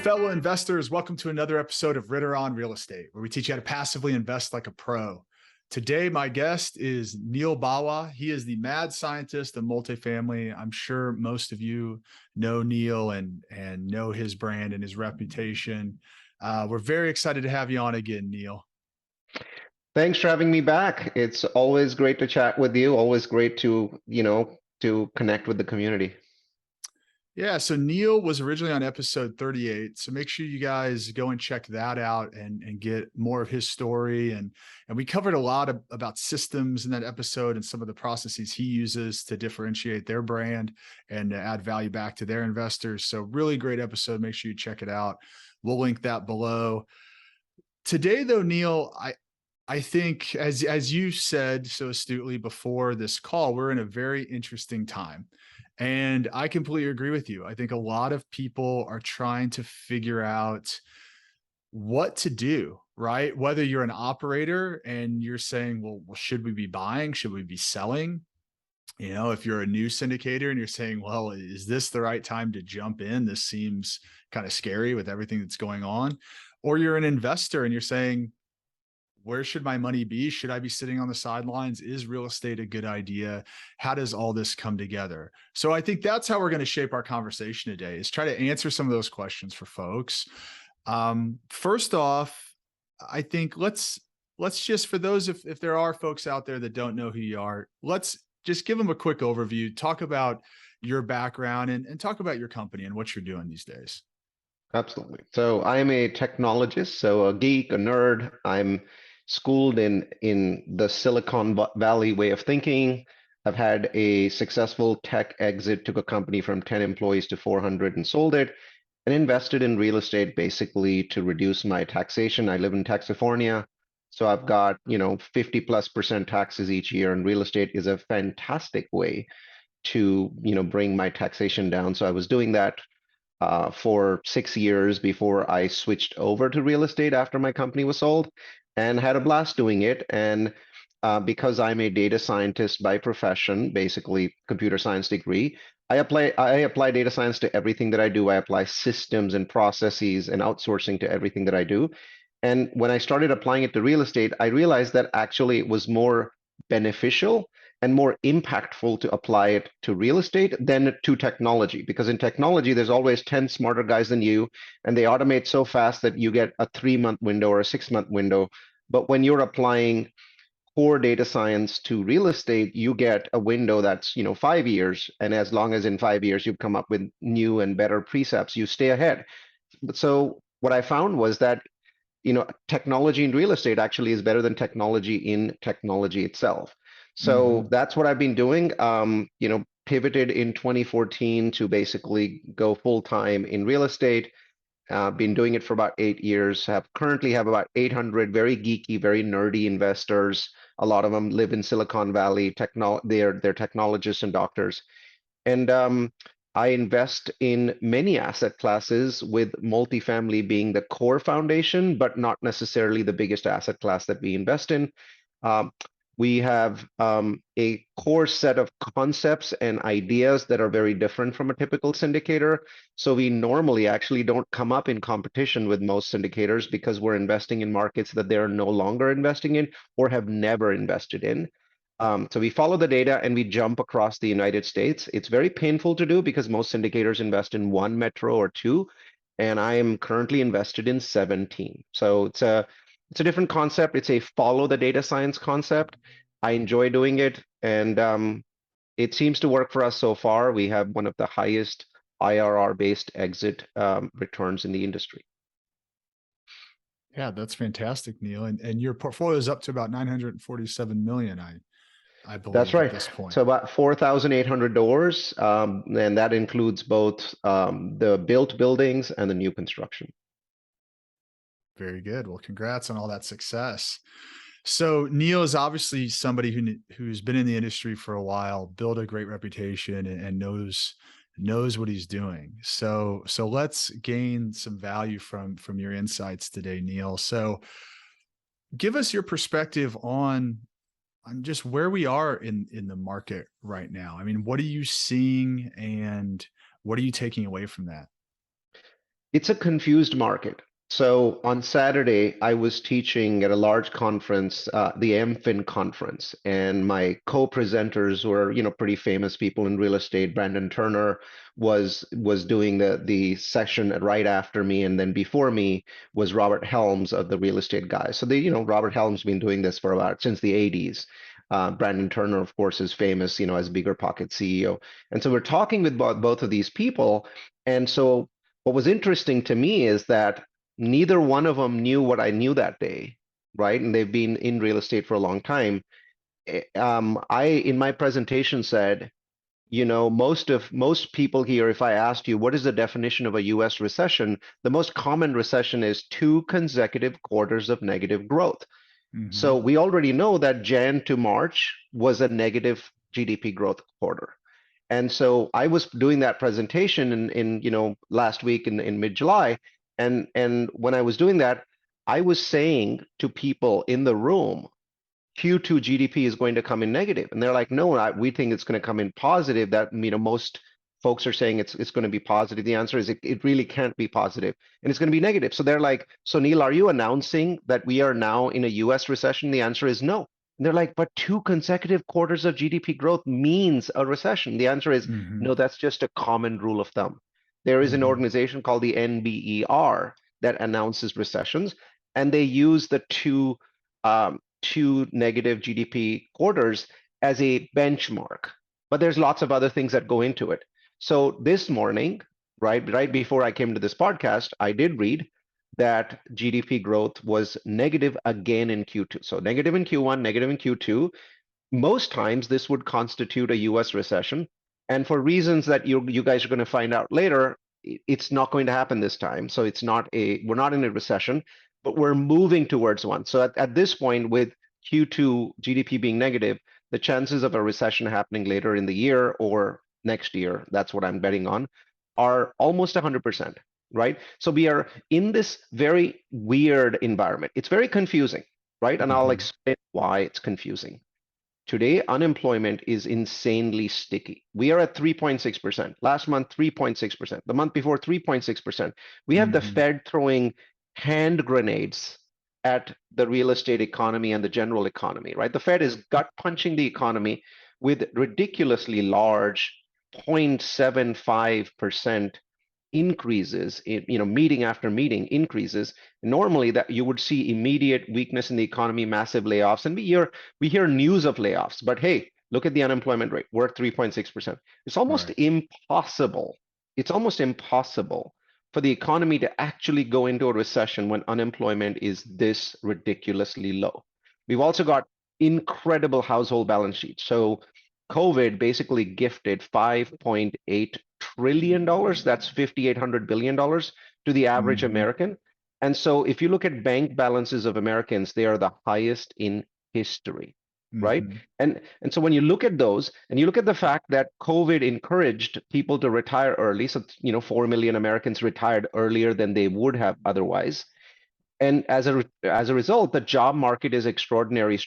fellow investors. Welcome to another episode of Ritter On Real Estate, where we teach you how to passively invest like a pro. Today, my guest is Neal Bawa. He is the mad scientist of multifamily. I'm sure most of you know Neal and know his brand and his reputation. We're very excited to have you on again, Neal. Thanks for having me back. It's always great to chat with you. Always great to, to connect with the community. Yeah, so Neal was originally on episode 38. So make sure you guys go and check that out and get more of his story. And we covered a lot about systems in that episode and some of the processes he uses to differentiate their brand and to add value back to their investors. So really great episode. Make sure you check it out. We'll link that below. Today, though, Neal, I think as you said so astutely before this call, we're in a very interesting time. And I completely agree with you. I think a lot of people are trying to figure out what to do, right? Whether you're an operator and you're saying, well, should we be buying? Should we be selling? You know, if you're a new syndicator and you're saying, well, is this the right time to jump in? This seems kind of scary with everything that's going on. Or you're an investor and you're saying, where should my money be? Should I be sitting on the sidelines? Is real estate a good idea? How does all this come together? So I think that's how we're going to shape our conversation today, is try to answer some of those questions for folks. First off, I think let's just, for those, if there are folks out there that don't know who you are, let's just give them a quick overview, talk about your background and talk about your company and what you're doing these days. Absolutely. So I'm a technologist, so a geek, a nerd. I'm schooled in the Silicon Valley way of thinking. I've had a successful tech exit, took a company from 10 employees to 400 and sold it, and invested in real estate basically to reduce my taxation. I live in California, so I've got, 50+% taxes each year, and real estate is a fantastic way to, bring my taxation down. So I was doing that for 6 years before I switched over to real estate after my company was sold, and had a blast doing it. And because I'm a data scientist by profession, basically computer science degree, I apply data science to everything that I do. I apply systems and processes and outsourcing to everything that I do. And when I started applying it to real estate, I realized that actually it was more beneficial and more impactful to apply it to real estate than to technology. Because in technology, there's always 10 smarter guys than you, and they automate so fast that you get a 3-month window or a 6-month window. But when you're applying core data science to real estate, you get a window that's 5 years. And as long as in 5 years you've come up with new and better precepts, you stay ahead. So what I found was that technology in real estate actually is better than technology in technology itself. So that's what I've been doing. Pivoted in 2014 to basically go full time in real estate. Been doing it for about 8 years. Currently have about 800 very geeky, very nerdy investors. A lot of them live in Silicon Valley. They're technologists and doctors. And I invest in many asset classes, with multifamily being the core foundation, but not necessarily the biggest asset class that we invest in. We have a core set of concepts and ideas that are very different from a typical syndicator. So we normally actually don't come up in competition with most syndicators because we're investing in markets that they're no longer investing in or have never invested in. So we follow the data and we jump across the United States. It's very painful to do because most syndicators invest in 1 metro or 2, and I am currently invested in 17. So it's a different concept. It's a follow the data science concept. I enjoy doing it, and it seems to work for us so far. We have one of the highest IRR-based exit returns in the industry. Yeah, that's fantastic, Neal. And your portfolio is up to about 947 million, I believe. That's right. At this point. So about 4,800 doors, and that includes both the built buildings and the new construction. Very good. Well, congrats on all that success. So Neal is obviously somebody who's been in the industry for a while, built a great reputation, and knows what he's doing. So let's gain some value from your insights today, Neal. So give us your perspective on just where we are in the market right now. I mean, what are you seeing and what are you taking away from that? It's a confused market. So on Saturday, I was teaching at a large conference, the MFin conference, and my co-presenters were, pretty famous people in real estate. Brandon Turner was doing the session right after me, and then before me was Robert Helms of the real estate guys. So Robert Helms been doing this for about since the 80s. Brandon Turner, of course, is famous, as Bigger Pocket CEO. And so we're talking with both of these people, and so what was interesting to me is that neither one of them knew what I knew that day, right? And they've been in real estate for a long time. I, in my presentation, said, most people here, if I asked you what is the definition of a US recession, the most common recession is 2 consecutive quarters of negative growth. So we already know that Jan to March was a negative GDP growth quarter. And so I was doing that presentation in last week in mid-July, and when I was doing that, I was saying to people in the room, Q2 GDP is going to come in negative, and they're like, no, we think it's going to come in positive. That most folks are saying it's going to be positive. The answer is it really can't be positive, and it's going to be negative. So they're like, so Neal, are you announcing that we are now in a US recession? The answer is no. And they're like, but 2 consecutive quarters of GDP growth means a recession. The answer is Mm-hmm. no, that's just a common rule of thumb. There is an Mm-hmm. organization called the NBER that announces recessions, and they use the two negative GDP quarters as a benchmark. But there's lots of other things that go into it. So this morning, right before I came to this podcast, I did read that GDP growth was negative again in Q2. So negative in Q1, negative in Q2. Most times this would constitute a US recession. And for reasons that you guys are going to find out later, it's not going to happen this time. So we're not in a recession, but we're moving towards one. So at this point, with Q2 GDP being negative, the chances of a recession happening later in the year or next year, that's what I'm betting on, are almost 100%, right? So we are in this very weird environment. It's very confusing, right? And I'll Mm-hmm. explain why it's confusing. Today, unemployment is insanely sticky. We are at 3.6%. Last month, 3.6%. The month before, 3.6%. We have the Mm-hmm. Fed throwing hand grenades at the real estate economy and the general economy, right? The Fed is gut punching the economy with ridiculously large 0.75% increases in, meeting after meeting increases. Normally that you would see immediate weakness in the economy, massive layoffs, and we hear news of layoffs, but hey, look at the unemployment rate. We're at 3.6%. It's almost Right. impossible. It's almost impossible for the economy to actually go into a recession when unemployment is this ridiculously low. We've also got incredible household balance sheets. So COVID basically gifted $5.8 trillion, that's $5,800 billion, to the average Mm-hmm. American. And so if you look at bank balances of Americans, they are the highest in history, right? Mm-hmm. And so when you look at those and you look at the fact that COVID encouraged people to retire early, so 4 million Americans retired earlier than they would have otherwise. And as a result, the job market is extraordinarily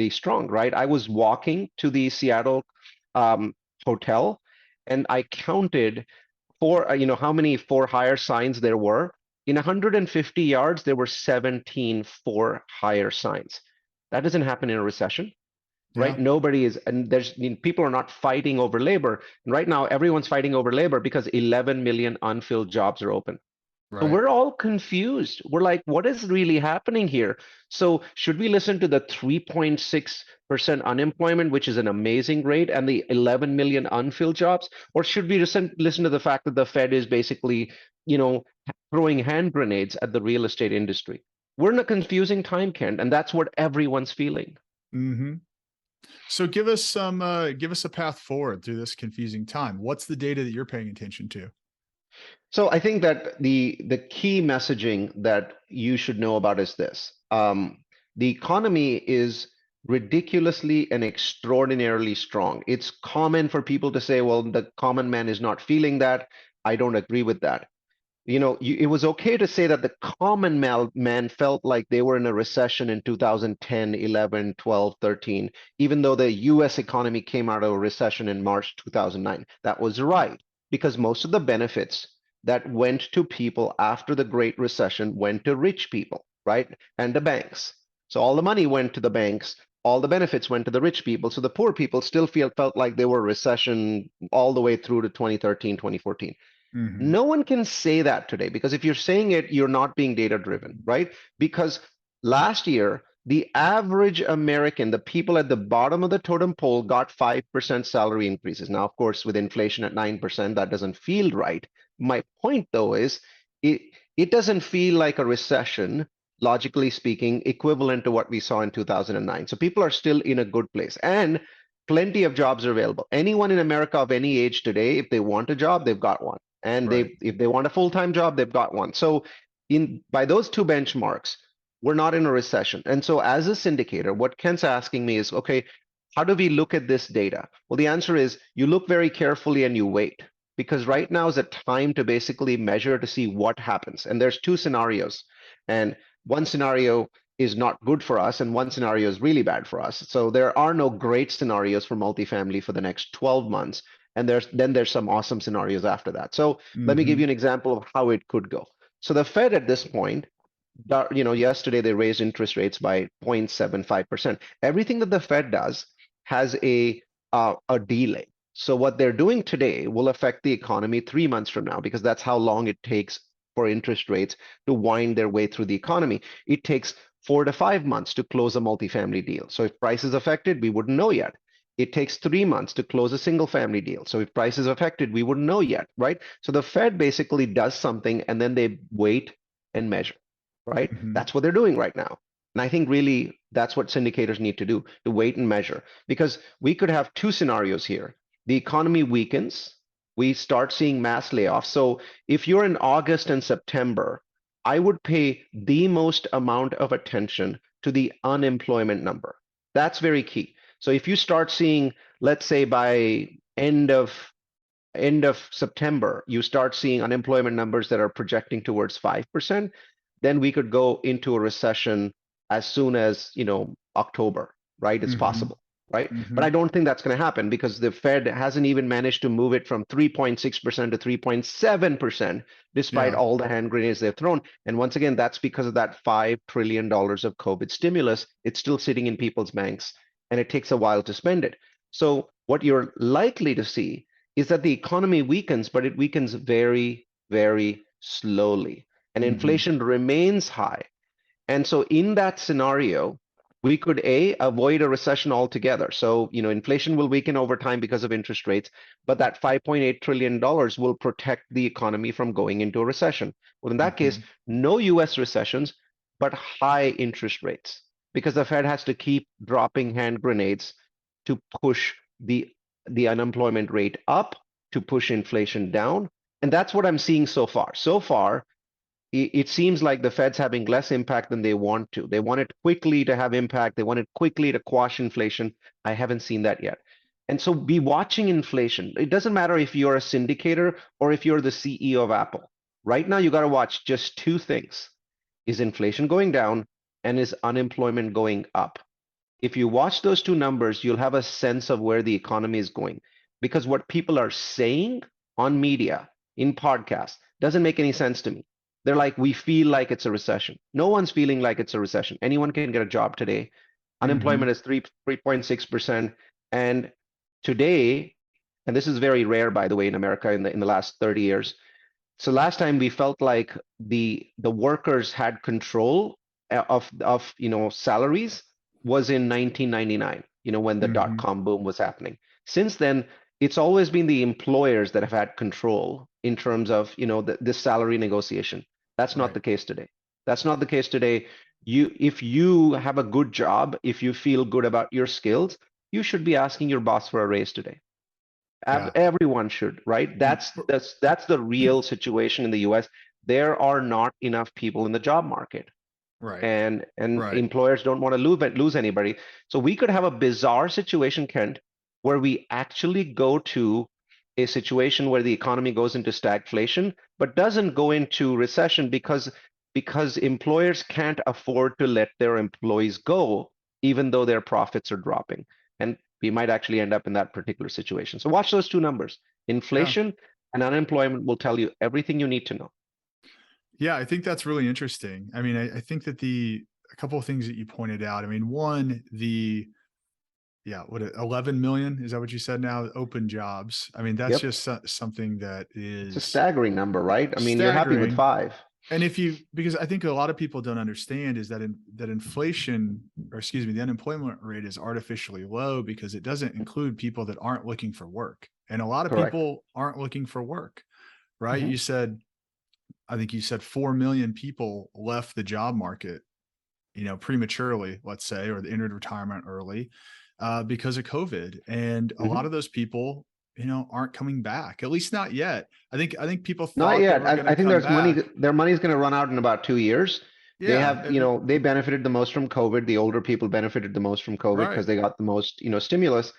strong, right? I was walking to the Seattle um, hotel, and I counted how many for hire signs there were. In 150 yards, there were 17 for hire signs. That doesn't happen in a recession, Yeah. right? Nobody is, and people are not fighting over labor. And right now, everyone's fighting over labor because 11 million unfilled jobs are open. So Right. we're all confused. We're like, what is really happening here? So should we listen to the 3.6% unemployment, which is an amazing rate, and the 11 million unfilled jobs? Or should we listen to the fact that the Fed is basically, you know, throwing hand grenades at the real estate industry? We're in a confusing time, Ken, and that's what everyone's feeling. Mm-hmm. So give us a path forward through this confusing time. What's the data that you're paying attention to? So I think that the key messaging that you should know about is this. The economy is ridiculously and extraordinarily strong. It's common for people to say, well, the common man is not feeling that. I don't agree with that. It was okay to say that the common man felt like they were in a recession in 2010, 11, 12, 13, even though the US economy came out of a recession in March 2009. That was right, because most of the benefits that went to people after the Great Recession went to rich people, right? And the banks. So all the money went to the banks, all the benefits went to the rich people. So the poor people still felt like they were recession all the way through to 2013, 2014. Mm-hmm. No one can say that today, because if you're saying it, you're not being data driven, right? Because last year, the average American, the people at the bottom of the totem pole, got 5% salary increases. Now, of course, with inflation at 9%, that doesn't feel right. My point, though, is it, it doesn't feel like a recession, logically speaking, equivalent to what we saw in 2009. So people are still in a good place. And plenty of jobs are available. Anyone in America of any age today, if they want a job, they've got one. And Right. if they want a full-time job, they've got one. So by those two benchmarks, we're not in a recession. And so as a syndicator, what Kent's asking me is, okay, how do we look at this data? Well, the answer is you look very carefully and you wait, because right now is a time to basically measure to see what happens. And there's two scenarios. And one scenario is not good for us, and one scenario is really bad for us. So there are no great scenarios for multifamily for the next 12 months. And there's some awesome scenarios after that. So let me give Mm-hmm. you an example of how it could go. So the Fed at this point, yesterday they raised interest rates by 0.75%. Everything that the Fed does has a delay. So what they're doing today will affect the economy 3 months from now, because that's how long it takes for interest rates to wind their way through the economy. It takes 4 to 5 months to close a multifamily deal. So if price is affected, we wouldn't know yet. It takes 3 months to close a single family deal. So if price is affected, we wouldn't know yet, right? So the Fed basically does something and then they wait and measure, right? Mm-hmm. That's what they're doing right now. And I think really that's what syndicators need to do, to wait and measure, because we could have two scenarios here. The economy weakens, we start seeing mass layoffs. So if you're in August and September, I would pay the most amount of attention to the unemployment number. That's very key. So if you start seeing, let's say by end of September, you start seeing unemployment numbers that are projecting towards 5%, then we could go into a recession as soon as, October, right? It's Mm-hmm. possible, right? But Mm-hmm. I don't think that's going to happen, because the Fed hasn't even managed to move it from 3.6% to 3.7%, despite Yeah. all the hand grenades they've thrown. And once again, that's because of that $5 trillion of COVID stimulus. It's still sitting in people's banks, and it takes a while to spend it. So what you're likely to see is that the economy weakens, but it weakens very, very slowly, and Mm-hmm. inflation remains high. And so in that scenario, we could avoid a recession altogether. So, inflation will weaken over time because of interest rates, but that $5.8 trillion will protect the economy from going into a recession. Well, in that case, Mm-hmm. no US recessions, but high interest rates, because the Fed has to keep dropping hand grenades to push the unemployment rate up, to push inflation down. And that's what I'm seeing so far. So far, it seems like the Fed's having less impact than they want to. They want it quickly to have impact. They want it quickly to quash inflation. I haven't seen that yet. And so be watching inflation. It doesn't matter if you're a syndicator or if you're the CEO of Apple. Right now, you got to watch just two things. Is inflation going down, and is unemployment going up? If you watch those two numbers, you'll have a sense of where the economy is going. Because what people are saying on media, in podcasts, doesn't make any sense to me. They're like, we feel like it's a recession. No one's feeling like it's a recession. Anyone can get a job today. Mm-hmm. Unemployment is 3.6%. And today, and this is very rare, by the way, in America in the last 30 years. So last time we felt like the workers had control of salaries was in 1999, when the Mm-hmm. dot-com boom was happening. Since then, it's always been the employers that have had control in terms of this salary negotiation. That's not Right. the case today. That's not the case today. If you have a good job, if you feel good about your skills, you should be asking your boss for a raise today. Yeah. Everyone should, right? That's the real situation in the US. There are not enough people in the job market, Right. and Right. employers don't want to lose anybody. So we could have a bizarre situation, Kent, where we actually go to a situation where the economy goes into stagflation, but doesn't go into recession, because employers can't afford to let their employees go, even though their profits are dropping. And we might actually end up in that particular situation. So watch those two numbers, Yeah. inflation and unemployment will tell you everything you need to know. Yeah, I think that's really interesting. I mean, I think that a couple of things that you pointed out. I mean, one, yeah, 11 million, is that what you said now? Open jobs. I mean, that's Yep. just something that It's a is staggering number, right? I mean, you're happy with staggering. five. And because I think a lot of people don't understand is that that inflation, or excuse me, the unemployment rate is artificially low because it doesn't include people that aren't looking for work. And a lot of Correct. people aren't looking for work, right? Mhm. I think you said 4 million people left the job market, prematurely, let's say, or they entered retirement early because of COVID. And a lot Mhm. of those people, aren't coming back, at least not yet. I think people Not thought they yet. were going to I think come there's money. back. Their money's going to run out in about 2 years. They Yeah. have, they benefited the most from COVID. The older people benefited the most from COVID Right. because they got the most, stimulus.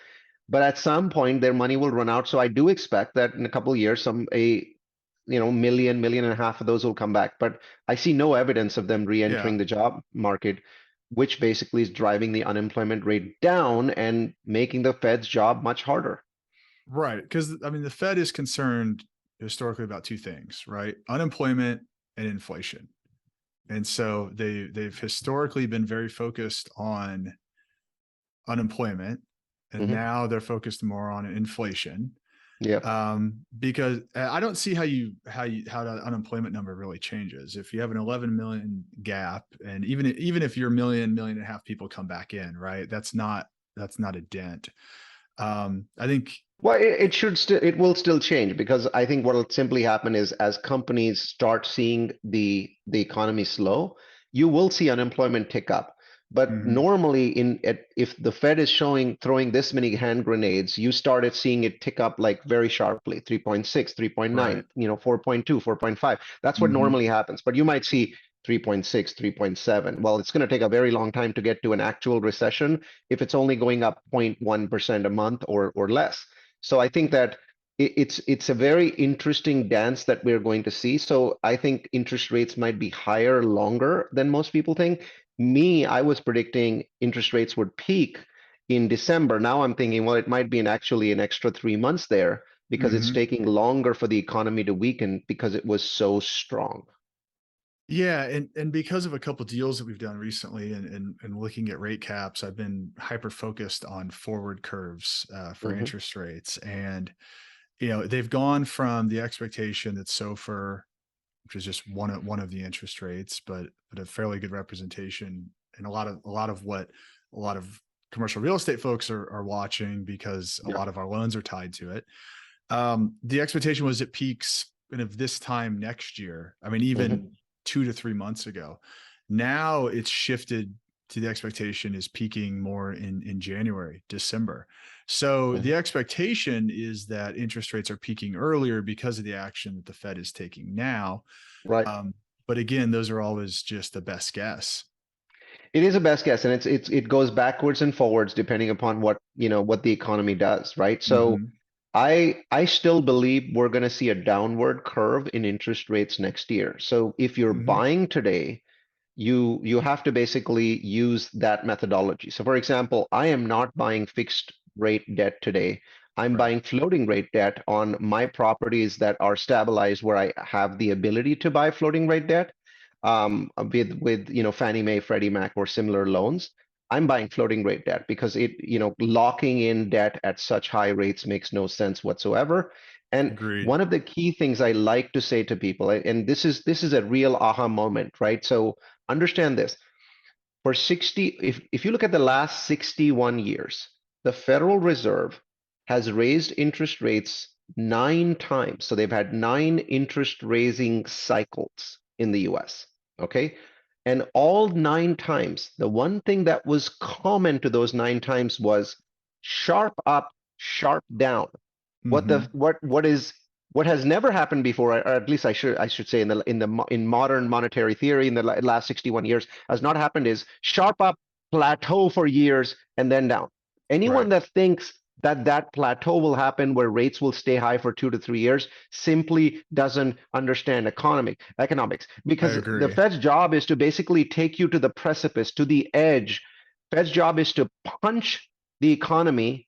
But at some point, their money will run out. So I do expect that in a couple of years, million and a half of those will come back. But I see no evidence of them Yeah. re-entering the job market, which basically is driving the unemployment rate down and making the Fed's job much harder. Right. Because I mean, the Fed is concerned historically about two things, right? Unemployment and inflation. And so they've historically been very focused on unemployment, and Hmm. now they're focused more on inflation. Yep. Because I don't see how that unemployment number really changes if you have an 11 million gap, and even if your million and a half people come back in, right? That's not a dent. I think. Well, it will still change because I think what will simply happen is as companies start seeing the economy slow, you will see unemployment tick up. But Mhm, normally if the Fed is throwing this many hand grenades, you started seeing it tick up like very sharply, 3.6, 3.9, right. 4.2, 4.5. That's what Mhm, normally happens. But you might see 3.6, 3.7. Well, it's going to take a very long time to get to an actual recession if it's only going up 0.1% a month or less. So I think that it's a very interesting dance that we're going to see. So I think interest rates might be higher longer than most people think. I was predicting interest rates would peak in December. Now I'm thinking, well, it might be actually an extra 3 months there because it's mhm. taking longer for the economy to weaken because it was so strong. Yeah, and because of a couple deals that we've done recently, and looking at rate caps, I've been hyper focused on forward curves for Hmm. interest rates, and they've gone from the expectation that SOFR, which is just one of the interest rates, but a fairly good representation, and a lot of what a lot of commercial real estate folks are watching, because a Yeah. lot of our loans are tied to it. The expectation was it peaks kind of this time next year. I mean, even Hmm. 2 to 3 months ago. Now it's shifted to the expectation is peaking more in January, December. So the Hmm. expectation is that interest rates are peaking earlier because of the action that the Fed is taking now. Right. Um, but again, those are always just the best guess. It is a best guess, and it goes backwards and forwards depending upon what the economy does, right? So Hmm. I still believe we're going to see a downward curve in interest rates next year. So if you're Hmm. buying today, you have to basically use that methodology. So for example, I am not buying fixed rate debt today. I'm Right. buying floating rate debt on my properties that are stabilized where I have the ability to buy floating rate debt with Fannie Mae, Freddie Mac or similar loans. I'm buying floating rate debt because locking in debt at such high rates makes no sense whatsoever. And Agreed. one of the key things I like to say to people, and this is a real aha moment, right? So understand this. For 60, if you look at the last 61 years, the Federal Reserve has raised interest rates 9 times. So they've had 9 interest raising cycles in the US. Okay. And all 9 times, the one thing that was common to those 9 times was sharp up, sharp down. What the Hmm. what has never happened before, or at least I should say in modern monetary theory in the last 61 years has not happened is sharp up, plateau for years, and then down. Anyone Right. that thinks that that plateau will happen where rates will stay high for 2 to 3 years simply doesn't understand economics I because the agree. Fed's job is to basically take you to the precipice, to the edge. Fed's job is to punch the economy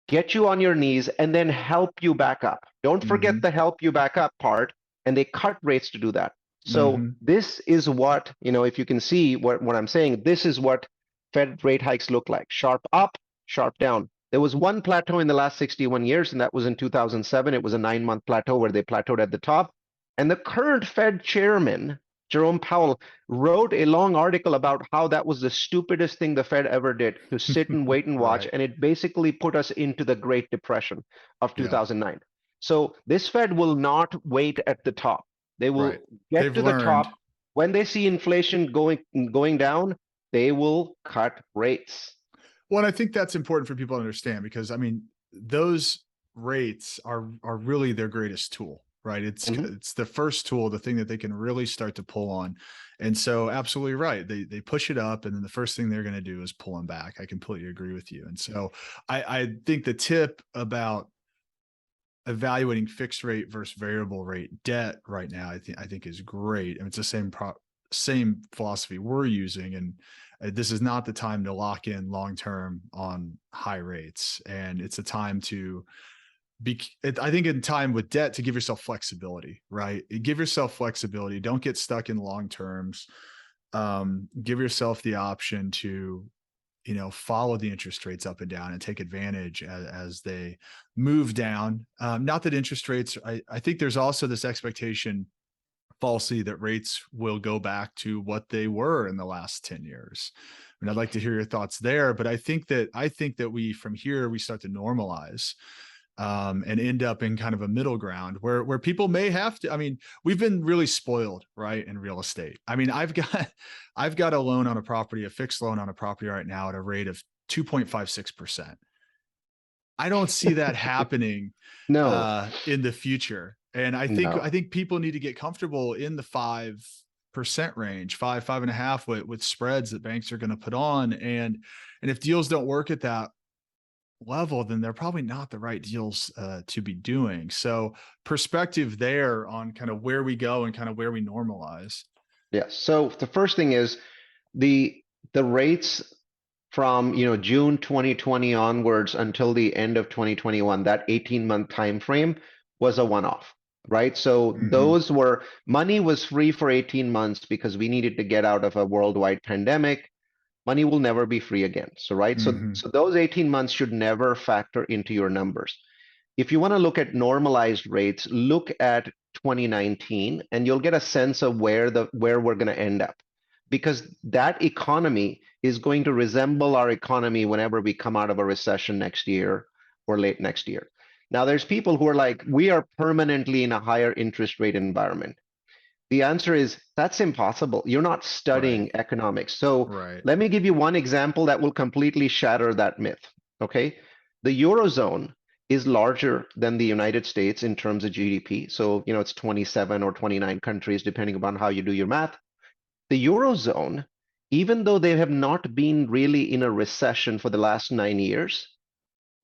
get you on your knees, and then help you back up. Don't forget Hmm. the help you back up part, and they cut rates to do that. So Hmm. this is what, if you can see what I'm saying, this is what Fed rate hikes look like. Sharp up, sharp down. There was one plateau in the last 61 years, and that was in 2007. It was a 9-month plateau where they plateaued at the top. And the current Fed chairman, Jerome Powell, wrote a long article about how that was the stupidest thing the Fed ever did, to sit and wait and watch. Right. And it basically put us into the Great Depression of Yeah. 2009. So this Fed will not wait at the top. They Right. will get They've to the learned. top. When they see inflation going down, they will cut rates. Well, and I think that's important for people to understand because I mean, those rates are really their greatest tool, right? Mhm. It's the first tool, the thing that they can really start to pull on. And so absolutely right. They push it up and then the first thing they're going to do is pull them back. I completely agree with you. And so I think the tip about evaluating fixed rate versus variable rate debt right now, I think is great. And it's the same philosophy we're using. And this is not the time to lock in long term on high rates. And it's a time to I think in time with debt to give yourself flexibility, right? Give yourself flexibility. Don't get stuck in long terms. Give yourself the option to follow the interest rates up and down and take advantage as they move down. Not that interest rates, I think there's also this expectation falsely that rates will go back to what they were in the last 10 years. I mean, I'd like to hear your thoughts there, but I think that we from here we start to normalize and end up in kind of a middle ground where people may have to. I mean, we've been really spoiled, right, in real estate. I mean, I've got a loan on a property, a fixed loan on a property right now at a rate of 2.56%. I don't see that happening No, in the future. And I think no. I think people need to get comfortable in the 5% range, 5.5 with spreads that banks are going to put on. And if deals don't work at that level, then they're probably not the right deals to be doing. So perspective there on kind of where we go and kind of where we normalize. Yes. So the first thing is the the rates from June 2020 onwards until the end of 2021, that 18-month time frame was a one-off, right? So Hmm. those were money was free for 18 months because we needed to get out of a worldwide pandemic. Money will never be free again. So right, so Hmm. so those 18 months should never factor into your numbers. If you want to look at normalized rates, look at 2019 and you'll get a sense of where we're going to end up, because that economy is going to resemble our economy whenever we come out of a recession next year or late next year. Now there's people who are like, we are permanently in a higher interest rate environment. The answer is that's impossible. You're not Right. studying economics. So Right. let me give you one example that will completely shatter that myth. Okay. The Eurozone is larger than the United States in terms of GDP. So, it's 27 or 29 countries, depending upon how you do your math. The Eurozone, even though they have not been really in a recession for the last 9 years,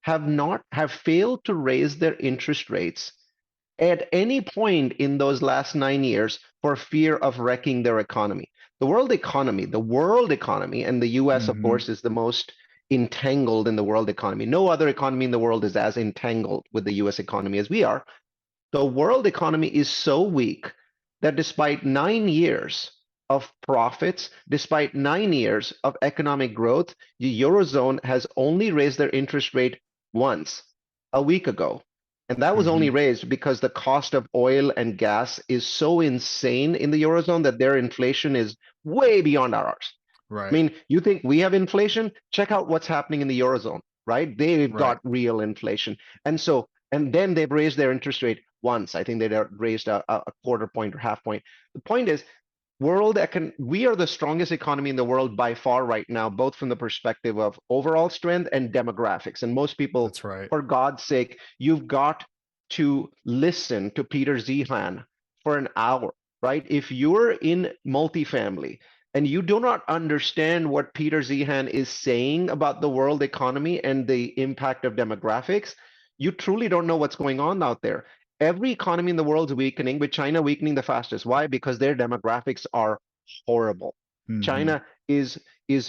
have failed to raise their interest rates at any point in those last 9 years for fear of wrecking their economy. The world economy, and the US, of Hmm. course, is the most entangled in the world economy. No other economy in the world is as entangled with the US economy as we are. The world economy is so weak that despite 9 years of profits, despite 9 years of economic growth, the Eurozone has only raised their interest rate once, a week ago. And that was only Hmm. raised because the cost of oil and gas is so insane in the Eurozone that their inflation is way beyond ours. I Right. mean, you think we have inflation? Check out what's happening in the Eurozone, right? They've Right. got real inflation. And then they've raised their interest rate once. I think they raised a quarter point or half point. The point is, we are the strongest economy in the world by far right now, both from the perspective of overall strength and demographics. And most people, That's right. for God's sake, you've got to listen to Peter Zehan for an hour, right? If you're in multifamily and you do not understand what Peter Zehan is saying about the world economy and the impact of demographics, you truly don't know what's going on out there. Every economy in the world is weakening, with China weakening the fastest. Why? Because their demographics are horrible. Hmm. China is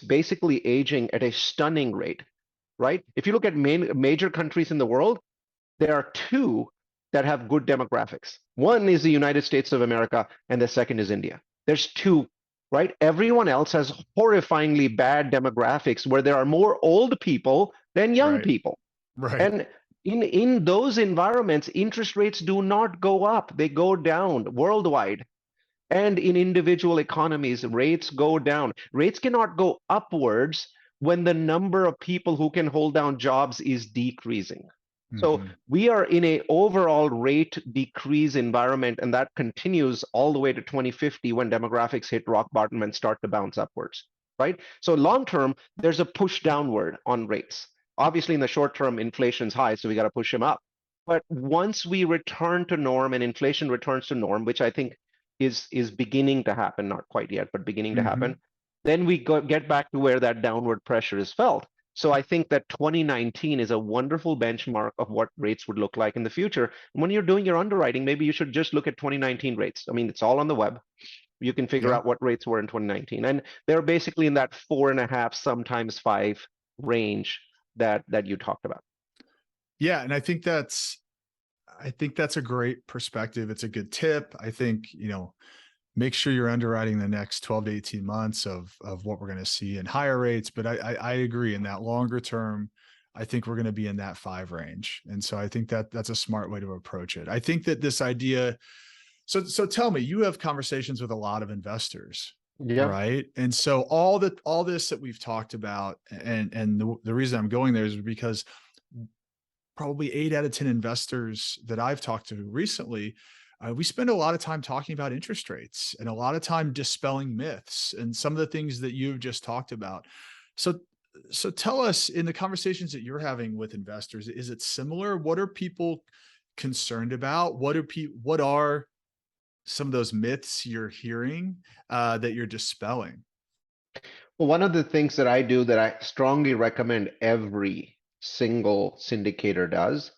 basically aging at a stunning rate. right? If you look at major countries in the world, there are two that have good demographics. One is the United States of America, and the second is India. There's two, right? Everyone else has horrifyingly bad demographics where there are more old people than young Right. people. Right. And in those environments, interest rates do not go up, they go down worldwide. And in individual economies, rates go down. Rates cannot go upwards when the number of people who can hold down jobs is decreasing. So Hmm. we are in a overall rate decrease environment, and that continues all the way to 2050 when demographics hit rock bottom and start to bounce upwards, right? So long term, there's a push downward on rates. Obviously, in the short term, inflation's high, so we got to push them up. But once we return to norm and inflation returns to norm, which I think is beginning to happen, not quite yet, but beginning to Hmm. happen, then we get back to where that downward pressure is felt. So I think that 2019 is a wonderful benchmark of what rates would look like in the future. And when you're doing your underwriting, maybe you should just look at 2019 rates. I mean, it's all on the web. You can figure Yeah. out what rates were in 2019, and they're basically in that 4.5, sometimes 5 range that you talked about. Yeah. And I think that's a great perspective. It's a good tip. I think, make sure you're underwriting the next 12 to 18 months of what we're going to see in higher rates. But I agree in that longer term, I think we're going to be in that 5 range. And so I think that that's a smart way to approach it. I think that this idea, so tell me, you have conversations with a lot of investors, Yeah. right? And so all this that we've talked about, and the reason I'm going there is because probably 8 out of 10 investors that I've talked to recently, we spend a lot of time talking about interest rates and a lot of time dispelling myths and some of the things that you've just talked about. So, so tell us, in the conversations that you're having with investors, is it similar? What are people concerned about? What are some of those myths you're hearing that you're dispelling? Well, one of the things that I do that I strongly recommend every single syndicator does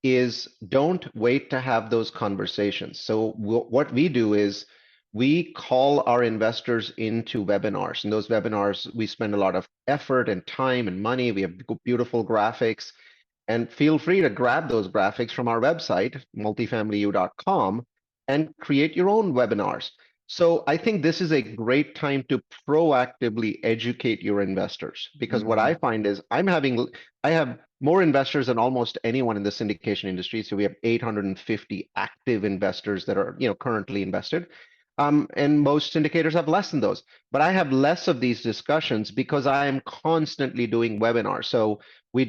is don't wait to have those conversations. So what we do is we call our investors into webinars. And those webinars, we spend a lot of effort and time and money. We have beautiful graphics. And feel free to grab those graphics from our website, multifamilyu.com, and create your own webinars. So I think this is a great time to proactively educate your investors, because what I Mhm. find is I have more investors than almost anyone in the syndication industry. So we have 850 active investors that are, currently invested. And most syndicators have less than those. But I have less of these discussions because I am constantly doing webinars. So we've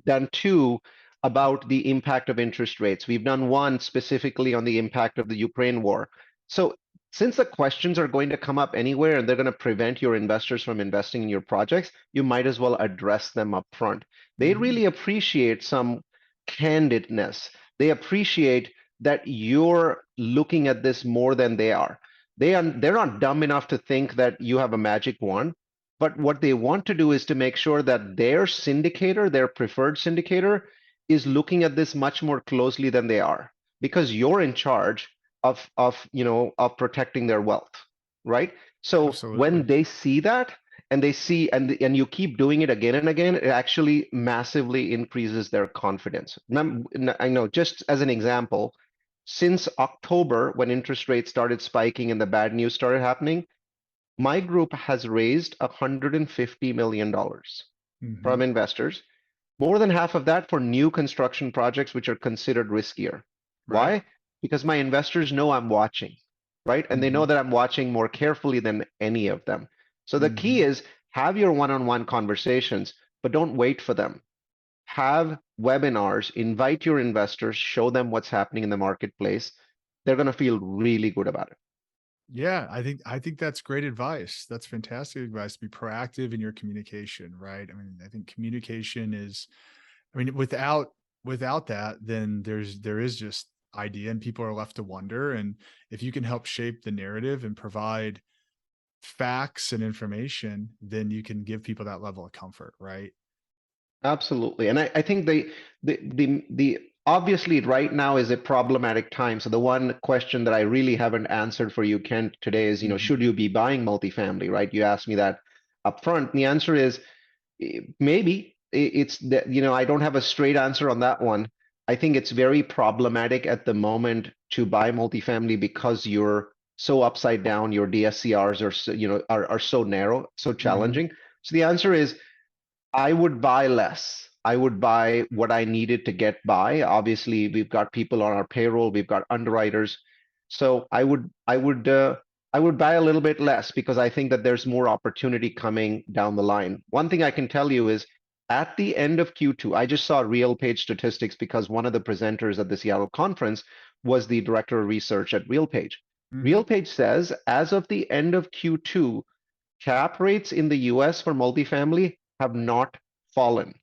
done two about the impact of interest rates. We've done one specifically on the impact of the Ukraine war. So since the questions are going to come up anywhere and they're going to prevent your investors from investing in your projects, you might as well address them up front. They Mhm. really appreciate some candidness. They appreciate that you're looking at this more than they are. They're not dumb enough to think that you have a magic wand, but what they want to do is to make sure that their syndicator, their preferred syndicator, is looking at this much more closely than they are, because you're in charge of protecting their wealth, right? So when Absolutely. they see that, and they see and you keep doing it again and again, it actually massively increases their confidence. I know, just as an example, since October, when interest rates started spiking and the bad news started happening, my group has raised $150 million from Mhm. investors, more than half of that for new construction projects, which are considered riskier. Right. Why? Because my investors know I'm watching, right? And they know Mhm. that I'm watching more carefully than any of them. So the key Mhm. is have your one-on-one conversations, but don't wait for them. Have webinars, invite your investors, show them what's happening in the marketplace. They're going to feel really good about it. Yeah, I think that's great advice. That's fantastic advice. Be proactive in your communication, right? I mean, I think communication is, I mean, without that, then there is just idea and people are left to wonder. And if you can help shape the narrative and provide facts and information, then you can give people that level of comfort, right? Absolutely. And I think the obviously right now is a problematic time. So the one question that I really haven't answered for you, Kent, today is, Mhm. should you be buying multifamily, right? You asked me that up front. And the answer is maybe. it's that, I don't have a straight answer on that one. I think it's very problematic at the moment to buy multifamily because you're so upside down. Your DSCRs are so, are so narrow, so Hmm. challenging. So the answer is I would buy less. I would buy what I needed to get by. Obviously, we've got people on our payroll, we've got underwriters. So I would buy a little bit less because I think that there's more opportunity coming down the line. One thing I can tell you is at the end of Q2, I just saw real page statistics because one of the presenters at the Seattle conference was the director of research at RealPage. Hmm. RealPage says as of the end of Q2, cap rates in the US for multifamily have not fallen.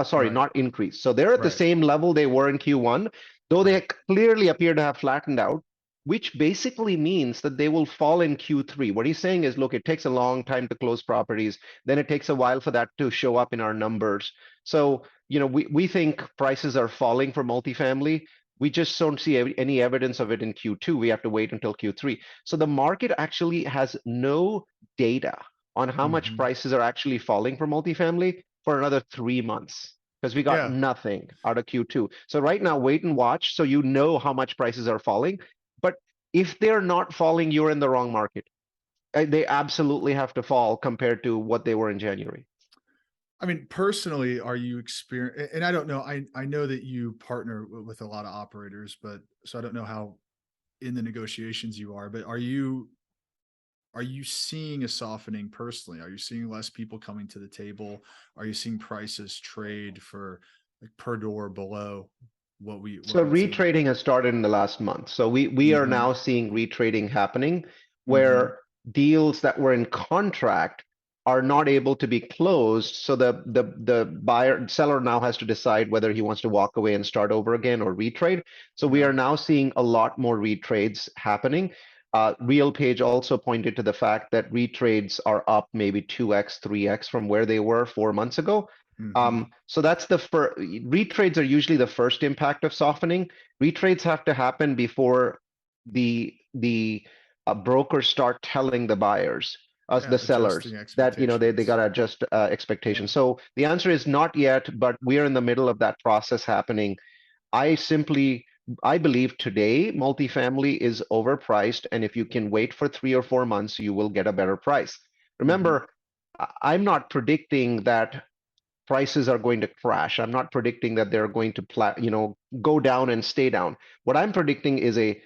Sorry, Right. not increased. So they're at the Right. same level they were in Q1, though they Right. clearly appear to have flattened out, which basically means that they will fall in Q3. What he's saying is, look, it takes a long time to close properties, then it takes a while for that to show up in our numbers. So, we think prices are falling for multifamily. We just don't see any evidence of it in Q2. We have to wait until Q3. So the market actually has no data on how much Hmm. prices are actually falling for multifamily for another 3 months because we got Yeah. nothing out of Q2. So right now, wait and watch so you know how much prices are falling. But if they're not falling, you're in the wrong market. They absolutely have to fall compared to what they were in January. I mean, personally, are you and I don't know, I know that you partner with a lot of operators, but so I don't know how in the negotiations you are, but are you seeing a softening personally? Are you seeing less people coming to the table? Are you seeing prices trade for like per door below what So we've seen? retrading has started in the last month. So we are Hmm. now seeing retrading happening Hmm. where deals that were in contract are not able to be closed. So the buyer seller now has to decide whether he wants to walk away and start over again or retrade. So we Yeah. are now seeing a lot more retrades happening. RealPage also pointed to the fact that retrades are up maybe 2x, 3x from where they were 4 months ago. Hmm. So that's the first. Retrades are usually the first impact of softening. Retrades have to happen before the brokers start telling the buyers, us Yeah. the sellers, Adjusting that they got expectations. to adjust expectations. So the answer is not yet, but we are in the middle of that process happening. I simply I believe today multifamily is overpriced, and if you can wait for 3 or 4 months, you will get a better price. Hmm. Remember, I'm not predicting that prices are going to crash. I'm not predicting that they're going to go down and stay down. What I'm predicting is a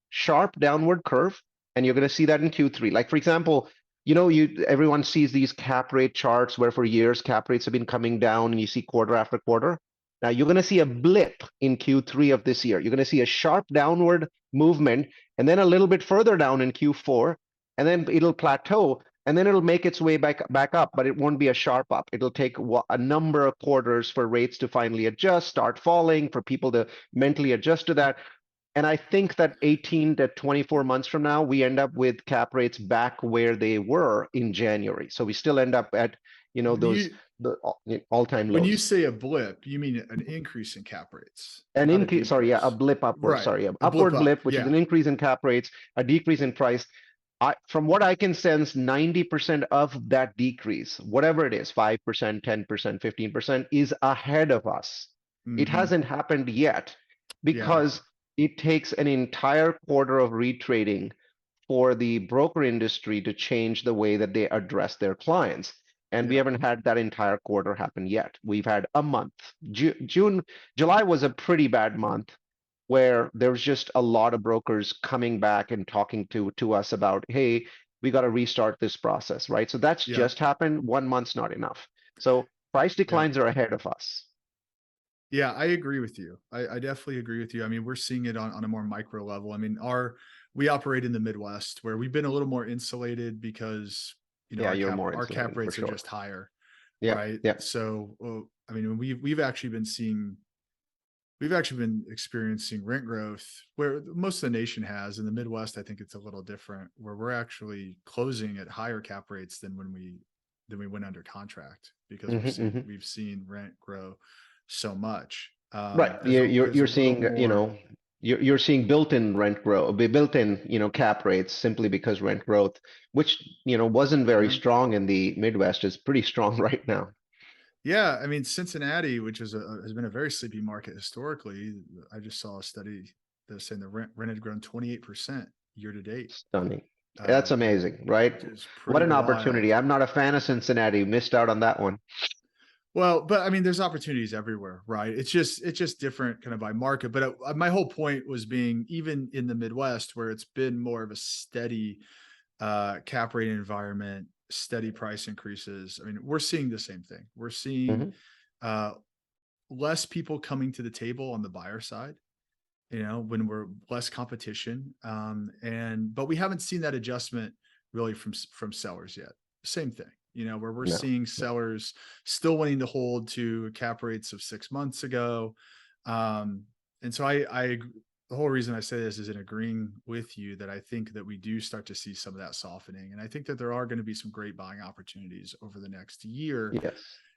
sharp downward curve, and you're going to see that in Q3. Like for example, everyone sees these cap rate charts where for years cap rates have been coming down, and you see quarter after quarter. Now you're going to see a blip in Q3 of this year. You're going to see a sharp downward movement, and then a little bit further down in Q4, and then it'll plateau, and then it'll make its way back up, but it won't be a sharp up. It'll take a number of quarters for rates to finally adjust, start falling, for people to mentally adjust to that. And I think that 18 to 24 months from now, we end up with cap rates back where they were in January. So we still end up at, When those you the all-time when you lows. say a blip, you mean an increase in cap rates, An not a increase, sorry, yeah, a decrease. blip upward, Right. sorry, an A blip upward up. blip, which is Yeah. an increase in cap rates, a decrease in price. From what I can sense, 90% of that decrease, whatever it is, 5%, 10%, 15%, is ahead of us. It Hmm. hasn't happened yet Yeah. because it takes an entire quarter of retrading for the broker industry to change the way that they address their clients. And we Yeah. haven't had that entire quarter happen yet. We've had a month. July was a pretty bad month where there was just a lot of brokers coming back and talking to us about, hey, we got to restart this process, right? So that's Yeah. just happened. 1 month's not enough. So price Yeah. declines are ahead of us. Yeah, I agree with you. I definitely agree with you. I mean, we're seeing it on a more micro level. I mean, we operate in the Midwest where we've been a little more insulated because Yeah, you're more our cap insulated for rates are sure. just higher, Yeah, right? yeah. So, I mean, we've actually been experiencing rent growth where most of the nation has. In the Midwest, I think it's a little different where we're actually closing at higher cap rates than when we went under contract because Hmm, hmm. we've seen rent grow so much. Right. There's a You're little seeing, more. you're seeing built-in rent growth, built-in, cap rates simply because rent growth, which, wasn't very Yeah. strong in the Midwest, is pretty strong right now. Yeah, I mean, Cincinnati, which has been a very sleepy market historically. I just saw a study that's saying the rent had grown 28% year to date, Stunning. That's which amazing, right? is What pretty an wild. opportunity. I'm not a fan of Cincinnati. Missed out on that one. Well, but I mean, there's opportunities everywhere, right? It's just different kind of by market. But my whole point was being even in the Midwest, where it's been more of a steady cap rate environment, steady price increases. I mean, we're seeing the same thing. We're seeing Mhm. uh, less people coming to the table on the buyer side, when we're less competition. But we haven't seen that adjustment really from sellers yet. Same thing, where we're No. seeing sellers still wanting to hold to cap rates of 6 months ago. And so the whole reason I say this is in agreeing with you that I think that we do start to see some of that softening. And I think that there are going to be some great buying opportunities over the next year. Yes.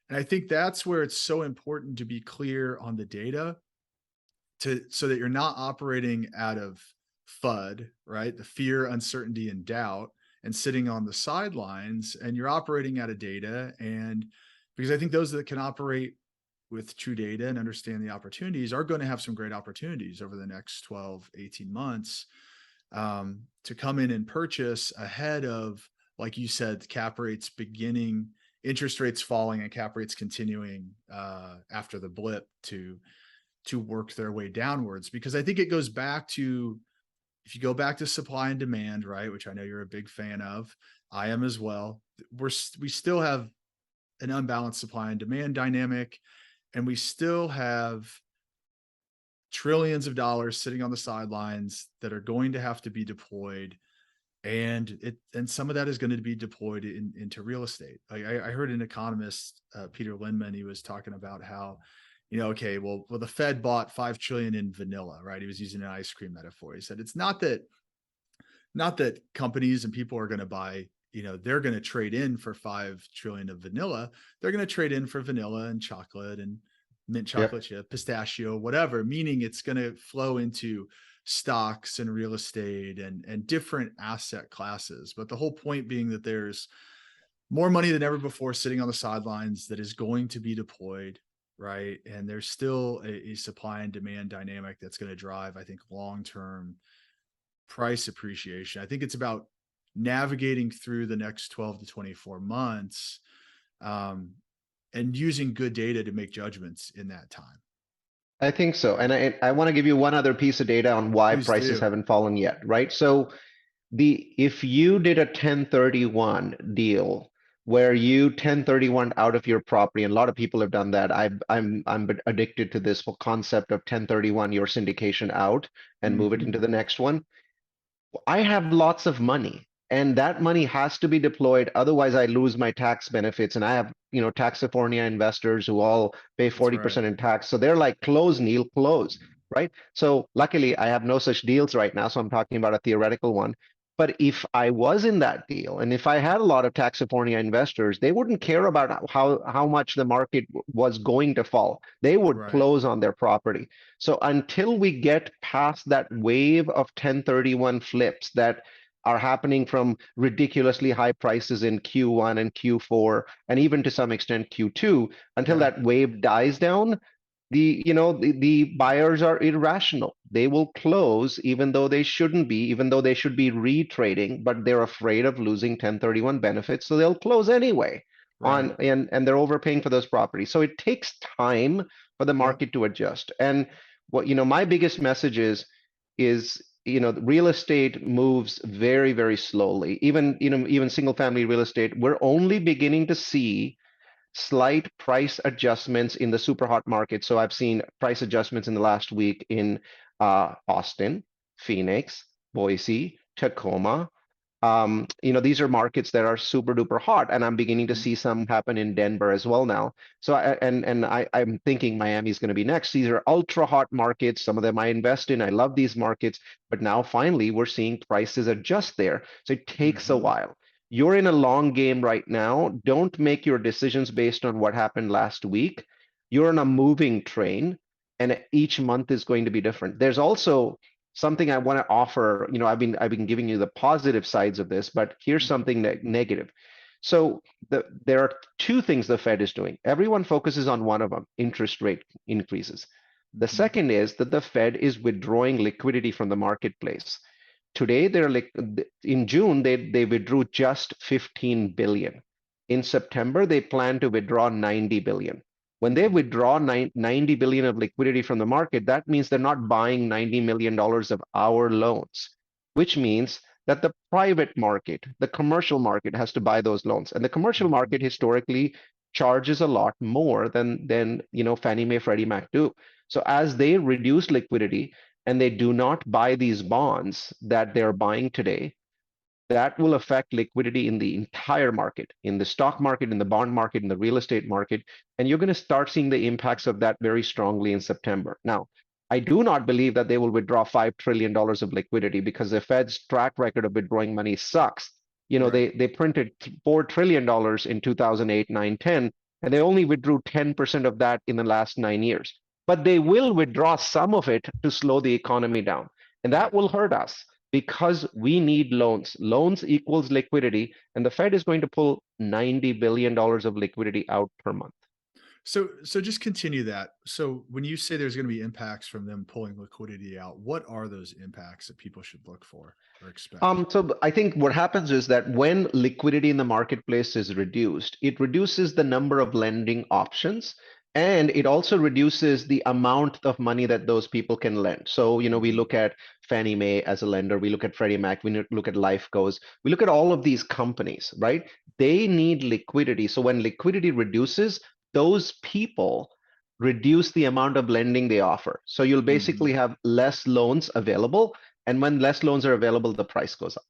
And I think that's where it's so important to be clear on the data so that you're not operating out of FUD, right? The fear, uncertainty, and doubt, and sitting on the sidelines, and you're operating out of data. And because I think those that can operate with true data and understand the opportunities are going to have some great opportunities over the next 12, 18 months to come in and purchase ahead of, like you said, cap rates beginning, interest rates falling, and cap rates continuing after the blip to work their way downwards. Because I think it goes back to, if you go back to supply and demand, right, which I know you're a big fan of, I am as well. We still have an unbalanced supply and demand dynamic, and we still have trillions of dollars sitting on the sidelines that are going to have to be deployed, and some of that is going to be deployed into real estate. I heard an economist, Peter Lindman. He was talking about how, okay, well, the Fed bought 5 trillion in vanilla, right? He was using an ice cream metaphor. He said it's not that companies and people are going to buy, they're going to trade in for 5 trillion of vanilla. They're going to trade in for vanilla and chocolate and mint chocolate Yep. chip, pistachio, whatever, meaning it's going to flow into stocks and real estate and different asset classes. But the whole point being that there's more money than ever before sitting on the sidelines that is going to be deployed, right? And there's still a supply and demand dynamic that's going to drive, I think, long-term price appreciation. I think it's about navigating through the next 12 to 24 months, um, and using good data to make judgments in that time. I think so. And I want to give you one other piece of data on why Please prices do. haven't fallen yet, right? So if you did a 1031 deal where you 1031 out of your property, and a lot of people have done that. I'm addicted to this whole concept of 1031 your syndication out and move it Mm-hmm. into the next one. I have lots of money and that money has to be deployed. Otherwise, I lose my tax benefits. And I have, Taxifornia investors who all pay That's right. 40% in tax. So they're like, close, Neal, close, right? So luckily, I have no such deals right now. So I'm talking about a theoretical one. But if I was in that deal, and if I had a lot of Taxifornia investors, they wouldn't care about how much the market was going to fall. They would Right. close on their property. So until we get past that wave of 1031 flips that are happening from ridiculously high prices in Q1 and Q4, and even to some extent Q2, until Yeah. that wave dies down, the buyers are irrational. They will close even though they shouldn't be, even though they should be retrading, but they're afraid of losing 1031 benefits, so they'll close anyway Right. and they're overpaying for those properties. So it takes time for the Yep. market to adjust. And what my biggest message is real estate moves very, very slowly. Even single family real estate, we're only beginning to see slight price adjustments in the super hot market. So I've seen price adjustments in the last week in Austin, Phoenix, Boise, Tacoma. These are markets that are super duper hot, and I'm beginning to Mhm. see some happen in Denver as well now. So I'm thinking Miami's going to be next. These are ultra hot markets. Some of them I invest in. I love these markets, but now finally we're seeing prices adjust there. So it takes a Mhm. while. You're in a long game right now. Don't make your decisions based on what happened last week. You're on a moving train, and each month is going to be different. There's also something I want to offer. I've been giving you the positive sides of this, but here's Mhm. something negative. So there are two things the Fed is doing. Everyone focuses on one of them, interest rate increases. The Mhm. second is that the Fed is withdrawing liquidity from the marketplace. Today, they're like in June, they withdrew just 15 billion. In September, they plan to withdraw 90 billion. When they Mhm. withdraw 90 billion of liquidity from the market, that means they're not buying $90 million of our loans, which means that the private market, the commercial market has to buy those loans. And the commercial Mhm. market historically charges a lot more than Fannie Mae, Freddie Mac do. So as they reduce liquidity and they do not buy these bonds that they're buying today, that will affect liquidity in the entire market, in the stock market, in the bond market, in the real estate market. And you're going to start seeing the impacts of that very strongly in September. Now, I do not believe that they will withdraw $5 trillion of liquidity because the Fed's track record of withdrawing money sucks. Right. They printed $4 trillion in 2008, 9, 10, and they only withdrew 10% of that in the last 9 years. But they will withdraw some of it to slow the economy down. And that Right. will hurt us because we need loans. Loans equals liquidity, and the Fed is going to pull $90 billion of liquidity out per month. So just continue that. So when you say there's going to be impacts from them pulling liquidity out, what are those impacts that people should look for or expect? So I think what happens is that when liquidity in the marketplace is reduced, it reduces the number of lending options, and it also reduces the amount of money that those people can lend. So, we Mhm. look at Fannie Mae as a lender, we look at Freddie Mac, we look at Lifecos, we look at all of these companies, right? They need liquidity. So when liquidity reduces, those people reduce the amount of lending they offer. So you'll Mhm. basically have less loans available, and when less loans are available, the price goes up.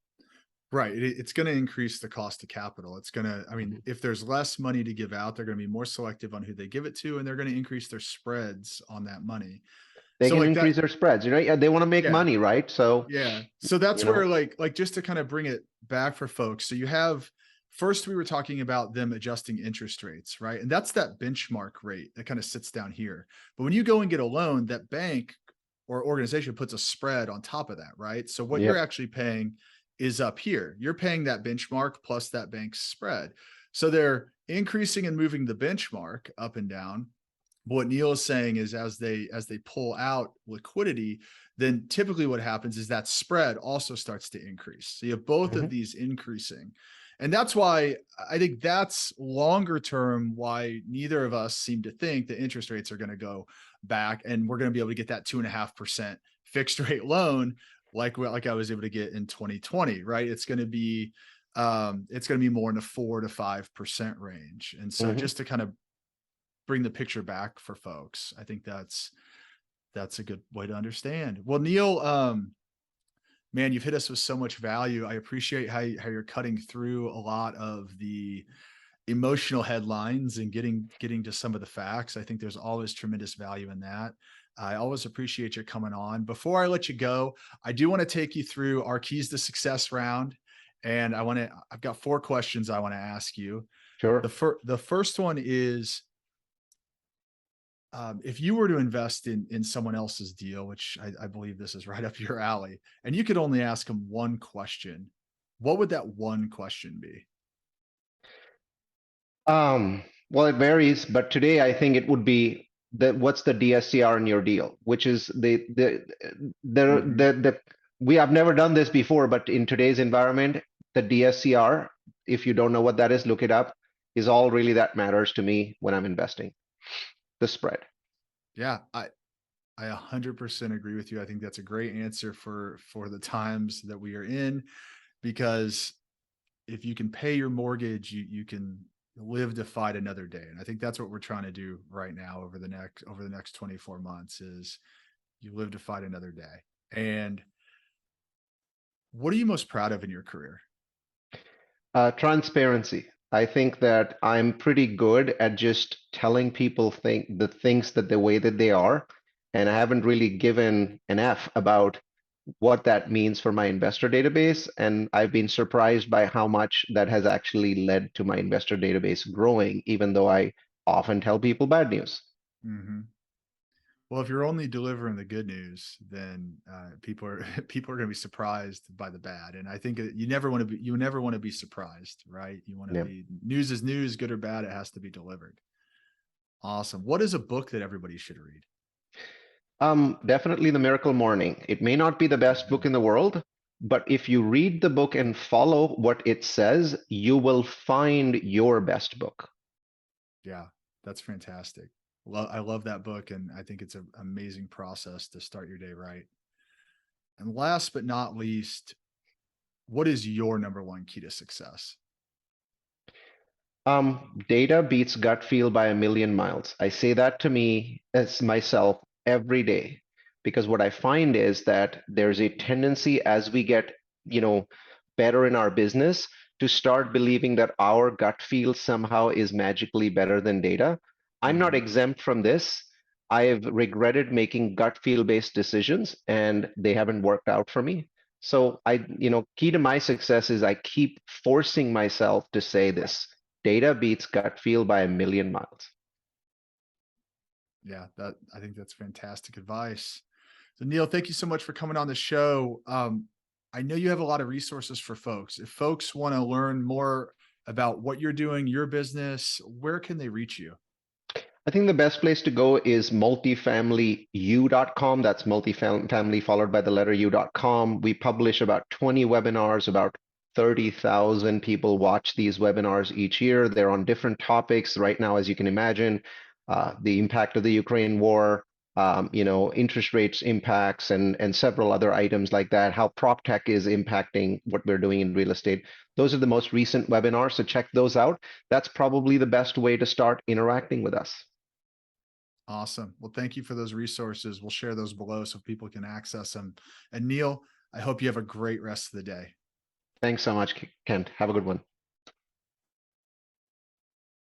Right. It's going to increase the cost of capital. It's going to, I mean, Mhm. if there's less money to give out, they're going to be more selective on who they give it to, and they're going to increase their spreads on that money. They So can like that, increase their spreads, right? Yeah, they want to make yeah, money, right? So, yeah. So you that's know, where like just to kind of bring it back for folks. So you have first we were talking about them adjusting interest rates, right? And that's that benchmark rate that kind of sits down here. But when you go and get a loan, that bank or organization puts a spread on top of that, right? So what you're yep. actually paying is up here. You're paying that benchmark plus that bank's spread. So they're increasing and moving the benchmark up and down. But what Neal is saying is as they pull out liquidity, then typically what happens is that spread also starts to increase. So you have both of Mhm. these increasing. And that's why I think that's longer term why neither of us seem to think that interest rates are going to go back and we're going to be able to get that 2.5% fixed rate loan like I was able to get in 2020, right? It's going to be more in the 4 to 5% range. And so Mhm. just to kind of bring the picture back for folks, I think that's a good way to understand. Well, Neal, man, you've hit us with so much value. I appreciate how you're cutting through a lot of the emotional headlines and getting to some of the facts. I think there's always tremendous value in that. I always appreciate you coming on. Before I let you go, I do want to take you through our keys to success round. And I've got 4 questions I want to ask you. Sure. The first one is if you were to invest in someone else's deal, which I believe this is right up your alley, and you could only ask them one question, what would that one question be? Well, it varies, but today I think it would be what's the DSCR in your deal, which is Hmm. the we have never done this before, but in today's environment, the DSCR, if you don't know what that is, look it up, is all really that matters to me when I'm investing, the spread. Yeah, I 100% agree with you. I think that's a great answer for the times that we are in because if you can pay your mortgage, you can live to fight another day. And I think that's what we're trying to do right now over the next 24 months is you live to fight another day. And what are you most proud of in your career? Transparency. I think that I'm pretty good at just telling people the things that the way that they are, and I haven't really given an F about what that means for my investor database. And I've been surprised by how much that has actually led to my investor database growing, even though I often tell people bad news. Mhm. Well, if you're only delivering the good news, then people are people are going to be surprised by the bad. And I think you never want to be surprised, right? You want to Yeah. be news is news, good or bad, it has to be delivered. Awesome. What is a book that everybody should read? Definitely The Miracle Morning. It may not be the best book Mhm. in the world, but if you read the book and follow what it says, you will find your best book. Yeah, that's fantastic. I love that book, and I think it's an amazing process to start your day right. And last but not least, what is your number one key to success? Data beats gut feel by a million miles. I say that to me as myself every day because what I find is that there's a tendency as we get, you know, better in our business to start believing that our gut feel somehow is magically better than data. I'm not Mhm. exempt from this. I've regretted making gut feel based decisions and they haven't worked out for me. So key to my success is I keep forcing myself to say this. Data beats gut feel by a million miles. Yeah, that I think that's fantastic advice. So Neal, thank you so much for coming on the show. I know you have a lot of resources for folks. If folks want to learn more about what you're doing, your business, where can they reach you? I think the best place to go is multifamilyu.com. That's multifamily followed by the letter u.com. We publish about 20 webinars, about 30,000 people watch these webinars each year. They're on different topics right now, as you can imagine, the impact of the Ukraine war, interest rates impacts and several other items like that, how Proptech is impacting what we're doing in real estate. Those are the most recent webinars, so check those out. That's probably the best way to start interacting with us. Awesome. Well, thank you for those resources. We'll share those below so people can access them. And Neal, I hope you have a great rest of the day. Thanks so much, Kent. Have a good one.